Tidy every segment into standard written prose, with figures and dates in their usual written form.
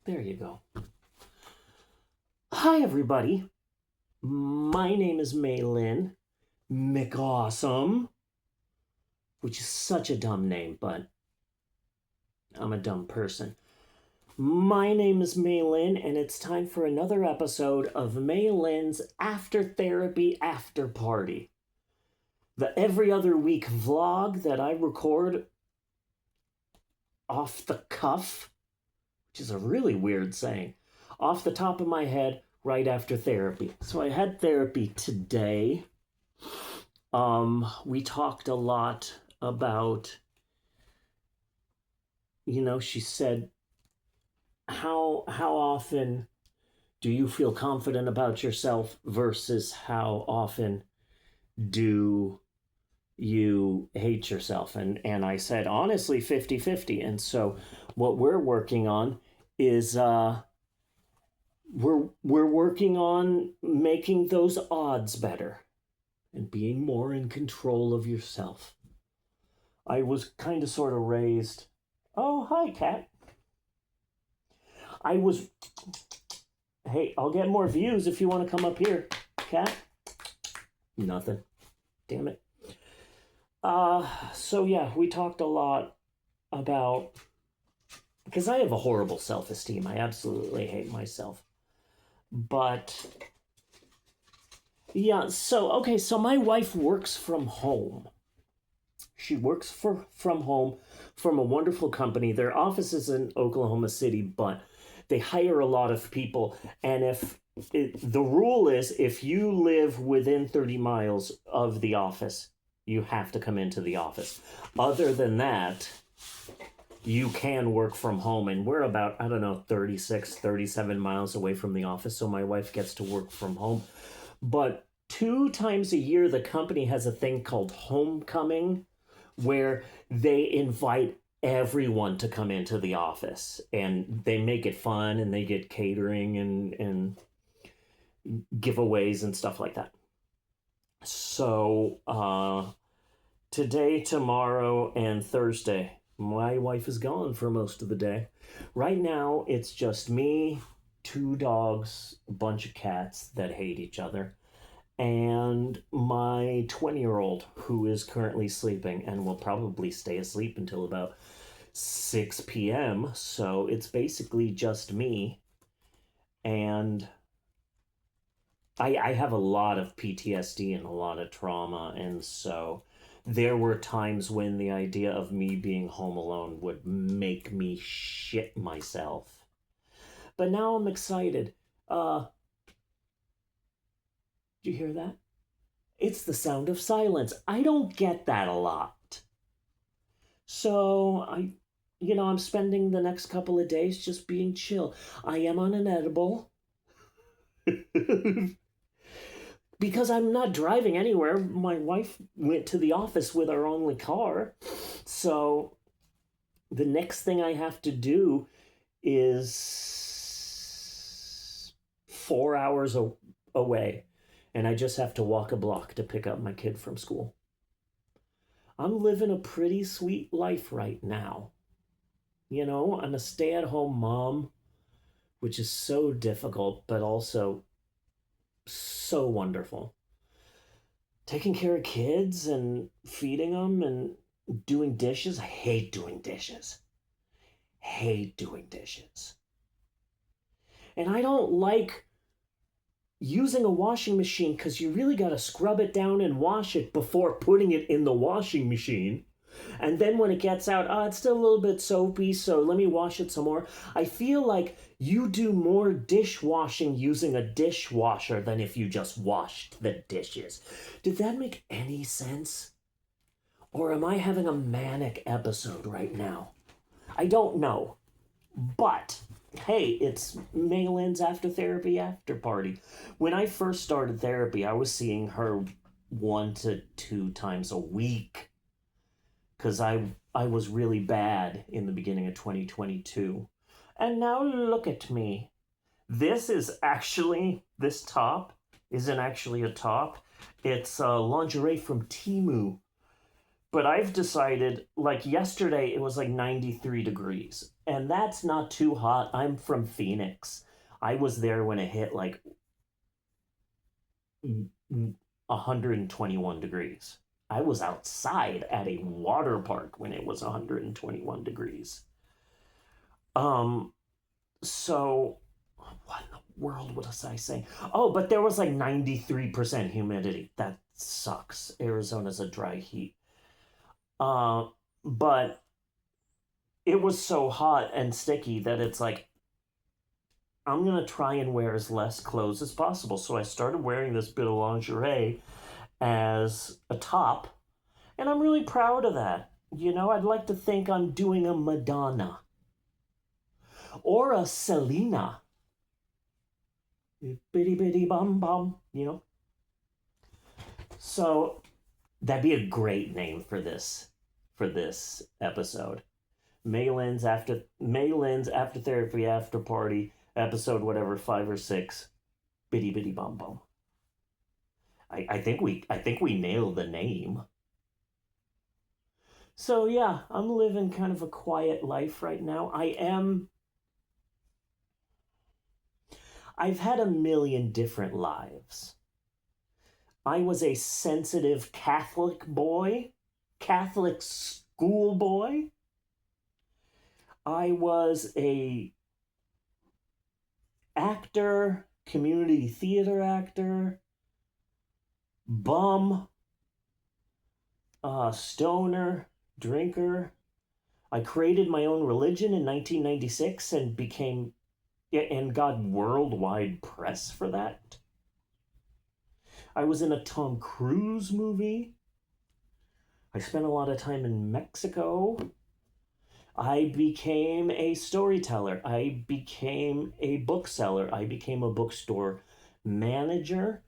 There you go. Hi, everybody. My name is Lynn McAwesome, which is such a dumb name, but I'm a dumb person. My name is Lynn, and it's time for another episode of Lynn's After Therapy After Party, the every other week vlog that I record off the cuff, which is a really weird saying, off the top of my head right after therapy. So I had therapy today. We talked a lot about, she said, how often do you feel confident about yourself versus how often do you hate yourself? And I said, honestly, 50-50. And so what we're working on is we're working on making those odds better and being more in control of yourself. I was kind of sort of raised. Oh, hi, cat. I was. Hey, I'll get more views if you want to come up here, cat. Nothing. Damn it. So yeah, we talked a lot about, because I have a horrible self-esteem. I absolutely hate myself. But yeah, so my wife works from home. She works from home from a wonderful company. Their office is in Oklahoma City, but they hire a lot of people. And the rule is if you live within 30 miles of the office, you have to come into the office. Other than that, you can work from home. And we're about, 36, 37 miles away from the office. So my wife gets to work from home. But 2 times a year, the company has a thing called homecoming, where they invite everyone to come into the office. And they make it fun, and they get catering and giveaways and stuff like that. So today, tomorrow, and Thursday, my wife is gone for most of the day. Right now, it's just me, 2 dogs, a bunch of cats that hate each other, and my 20-year-old who is currently sleeping and will probably stay asleep until about 6 p.m. So it's basically just me. And I have a lot of PTSD and a lot of trauma, and so there were times when the idea of me being home alone would make me shit myself. But now I'm excited. Did you hear that? It's the sound of silence. I don't get that a lot. So I'm spending the next couple of days just being chill. I am on an edible. Because I'm not driving anywhere. My wife went to the office with our only car. So the next thing I have to do is 4 hours away. And I just have to walk a block to pick up my kid from school. I'm living a pretty sweet life right now. I'm a stay-at-home mom, which is so difficult, but also so wonderful. Taking care of kids and feeding them and doing dishes. I hate doing dishes. Hate doing dishes. And I don't like using a washing machine because you really got to scrub it down and wash it before putting it in the washing machine. And then when it gets out, it's still a little bit soapy, so let me wash it some more. I feel like you do more dishwashing using a dishwasher than if you just washed the dishes. Did that make any sense? Or am I having a manic episode right now? I don't know. But hey, it's Lynn's After Therapy After Party. When I first started therapy, I was seeing her 1 to 2 times a week, because I was really bad in the beginning of 2022. And now look at me. This top isn't actually a top. It's lingerie from Temu. But I've decided, like yesterday, it was like 93 degrees, and that's not too hot. I'm from Phoenix. I was there when it hit like 121 degrees. I was outside at a water park when it was 121 degrees. Um, so what in the world was I saying? Oh, but there was like 93% humidity. That sucks. Arizona's a dry heat. Uh, but it was so hot and sticky that it's like, I'm going to try and wear as less clothes as possible. So I started wearing this bit of lingerie as a top, and I'm really proud of that. You know, I'd like to think I'm doing a Madonna or a Selena. Bitty bitty bum bum, you know? So that'd be a great name for this episode. Maylin's after therapy after party episode whatever 5 or 6. Bitty bitty bum bum. I think we nailed the name. So yeah, I'm living kind of a quiet life right now. I've had a million different lives. I was a sensitive Catholic boy, Catholic schoolboy. I was a actor, community theater actor, bum, stoner, drinker. I created my own religion in 1996 and got worldwide press for that. I was in a Tom Cruise movie. I spent a lot of time in Mexico. I became a storyteller. I became a bookseller. I became a bookstore manager.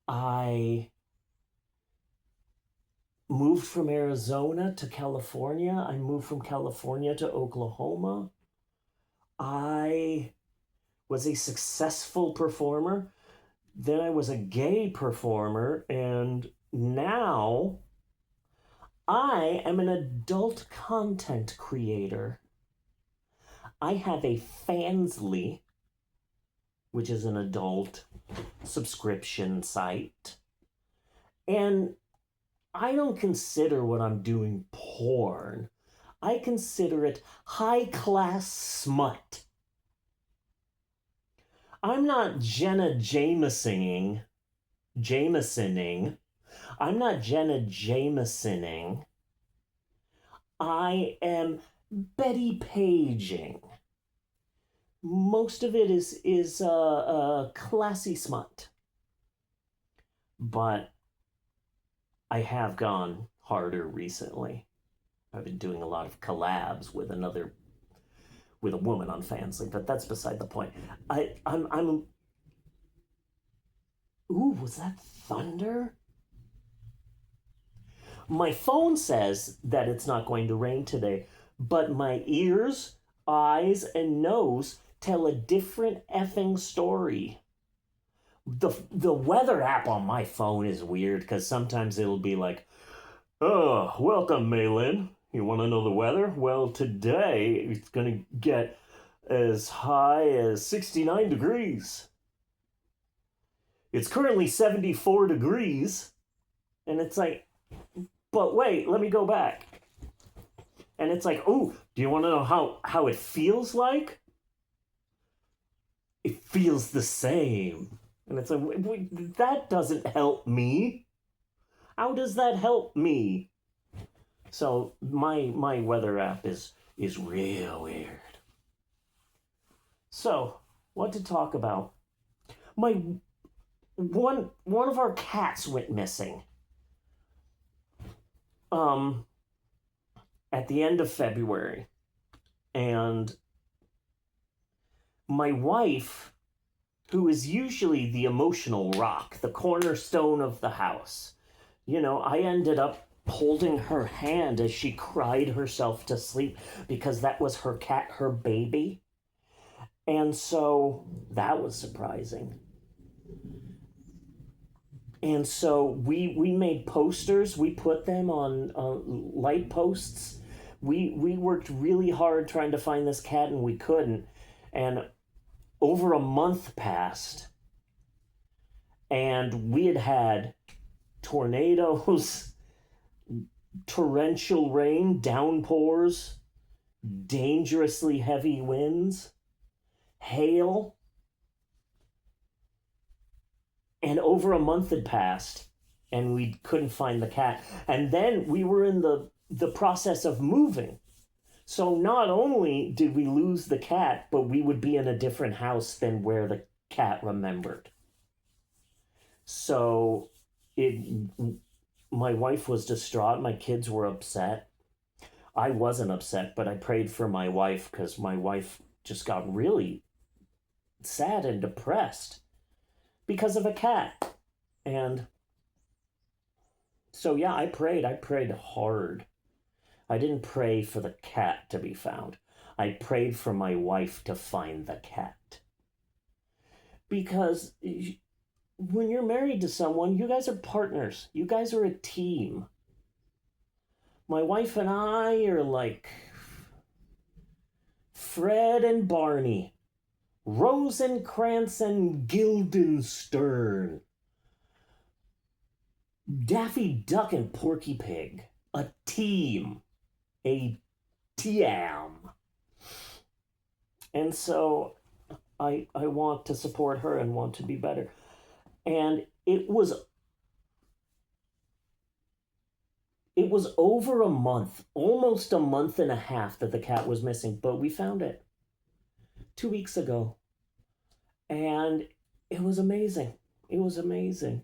I moved from Arizona to California. I moved from California to Oklahoma. I was a successful performer. Then I was a gay performer. And now I am an adult content creator. I have a Fansly, which is an adult subscription site. And I don't consider what I'm doing porn. I consider it high-class smut. I'm not Jenna Jamesoning. I'm not Jenna Jamesoning. I am Betty Paging. Most of it is classy smut. But I have gone harder recently. I've been doing a lot of collabs with a woman on Fansly, but that's beside the point. I'm Ooh, was that thunder? My phone says that it's not going to rain today, but my ears, eyes, and nose tell a different effing story. The weather app on my phone is weird because sometimes it'll be like, "Oh, welcome, Maylin. You want to know the weather? Well, today it's going to get as high as 69 degrees. It's currently 74 degrees." And it's like, but wait, let me go back. And it's like, oh, do you want to know how it feels like? It feels the same. And it's like, that doesn't help me. How does that help me? So my weather app is real weird. So, what to talk about? My one of our cats went missing. At the end of February. And my wife, who is usually the emotional rock, the cornerstone of the house, I ended up holding her hand as she cried herself to sleep because that was her cat, her baby. And so that was surprising. And so we made posters. We put them on light posts. We worked really hard trying to find this cat, and we couldn't. And over a month passed, and we had had tornadoes, torrential rain, downpours, dangerously heavy winds, hail, and over a month had passed, and we couldn't find the cat. And then we were in the process of moving. So not only did we lose the cat, but we would be in a different house than where the cat remembered. So it my wife was distraught, my kids were upset. I wasn't upset, but I prayed for my wife because my wife just got really sad and depressed because of a cat. And so yeah, I prayed hard. I didn't pray for the cat to be found. I prayed for my wife to find the cat. Because when you're married to someone, you guys are partners. You guys are a team. My wife and I are like Fred and Barney, Rosencrantz and Guildenstern, Daffy Duck and Porky Pig. A team. A TM. And so I want to support her and want to be better. And it was over a month, almost a month and a half that the cat was missing, but we found it 2 weeks ago. And it was amazing. It was amazing.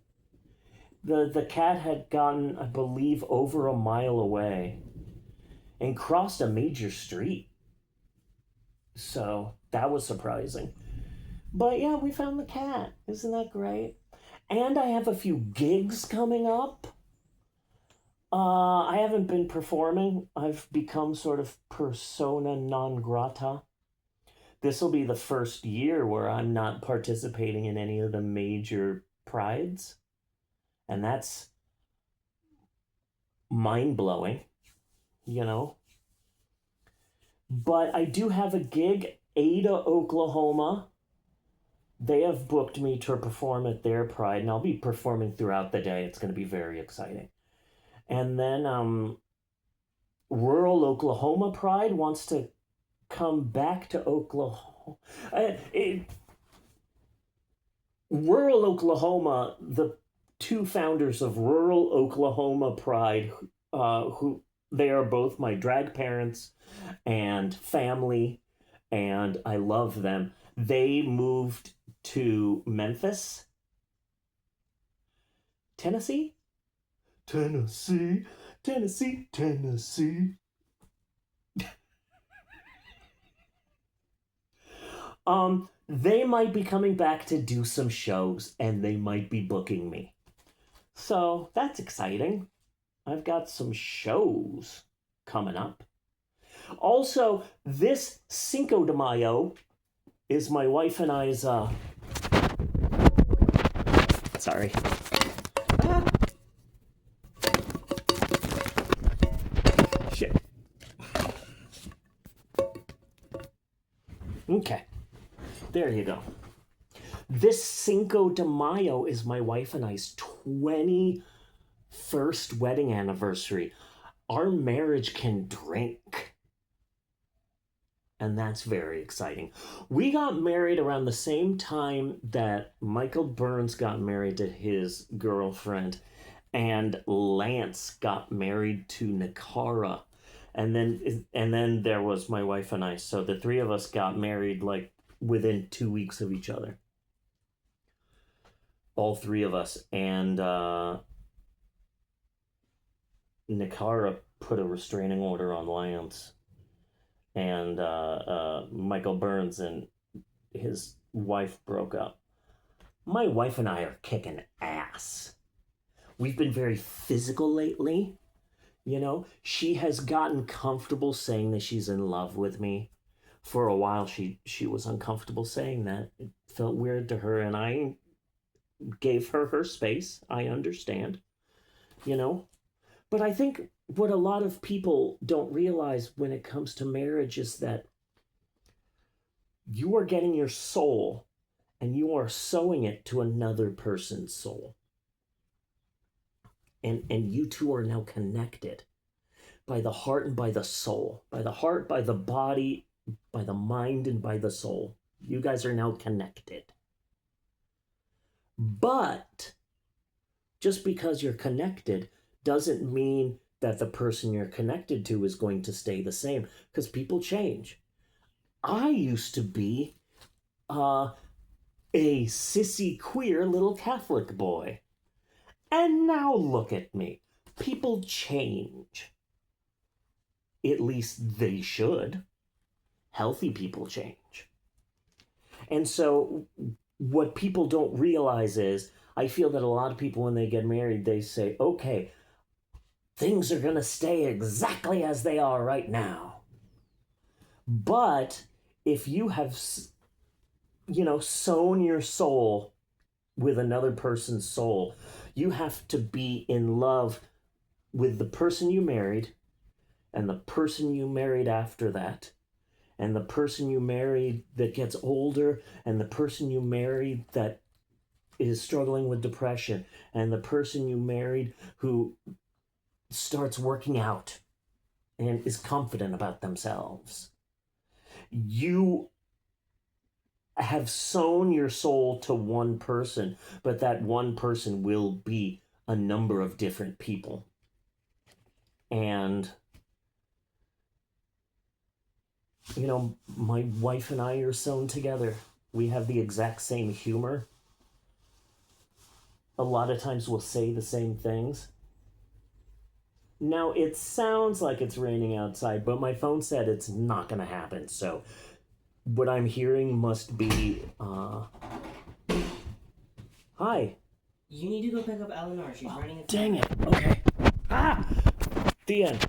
The cat had gotten, I believe, over a mile away and crossed a major street. So that was surprising. But yeah, we found the cat. Isn't that great? And I have a few gigs coming up. I haven't been performing. I've become sort of persona non grata. This will be the first year where I'm not participating in any of the major prides. And that's mind-blowing, you know. But I do have a gig, Ada, Oklahoma. They have booked me to perform at their pride, and I'll be performing throughout the day. It's going to be very exciting. And then rural Oklahoma Pride wants to come back to Oklahoma. Rural Oklahoma, the two founders of Rural Oklahoma Pride, who they are both my drag parents and family, and I love them. They moved to Memphis, Tennessee. Tennessee. They might be coming back to do some shows, and they might be booking me. So that's exciting. I've got some shows coming up. Also, this Cinco de Mayo is my wife and I's, sorry. Shit. Okay. There you go. This Cinco de Mayo is my wife and I's 21st wedding anniversary. Our marriage can drink. And that's very exciting. We got married around the same time that Michael Burns got married to his girlfriend, and Lance got married to Nakara. And then there was my wife and I. So the three of us got married like within 2 weeks of each other. All three of us. And Nakara put a restraining order on Lance. And Michael Burns and his wife broke up. My wife and I are kicking ass. We've been very physical lately. You know, she has gotten comfortable saying that she's in love with me. For a while, she was uncomfortable saying that. It felt weird to her, and I gave her her space. I understand, you know. But I think what a lot of people don't realize when it comes to marriage is that you are getting your soul and you are sewing it to another person's soul. And you two are now connected by the heart and by the soul, by the heart, by the body, by the mind, and by the soul. You guys are now connected. But just because you're connected doesn't mean that the person you're connected to is going to stay the same, because people change. I used to be a sissy queer little Catholic boy. And now look at me. People change. At least they should. Healthy people change. And so what people don't realize is, I feel that a lot of people, when they get married, they say, okay, things are going to stay exactly as they are right now. But if you have, sewn your soul with another person's soul, you have to be in love with the person you married, and the person you married after that, and the person you married that gets older, and the person you married that is struggling with depression, and the person you married who starts working out and is confident about themselves. You have sewn your soul to one person, but that one person will be a number of different people. And my wife and I are sewn together. We have the exact same humor. A lot of times we'll say the same things. Now, it sounds like it's raining outside, but my phone said it's not going to happen. So what I'm hearing must be, hi. You need to go pick up Eleanor. She's running. Dang it. Okay. The end.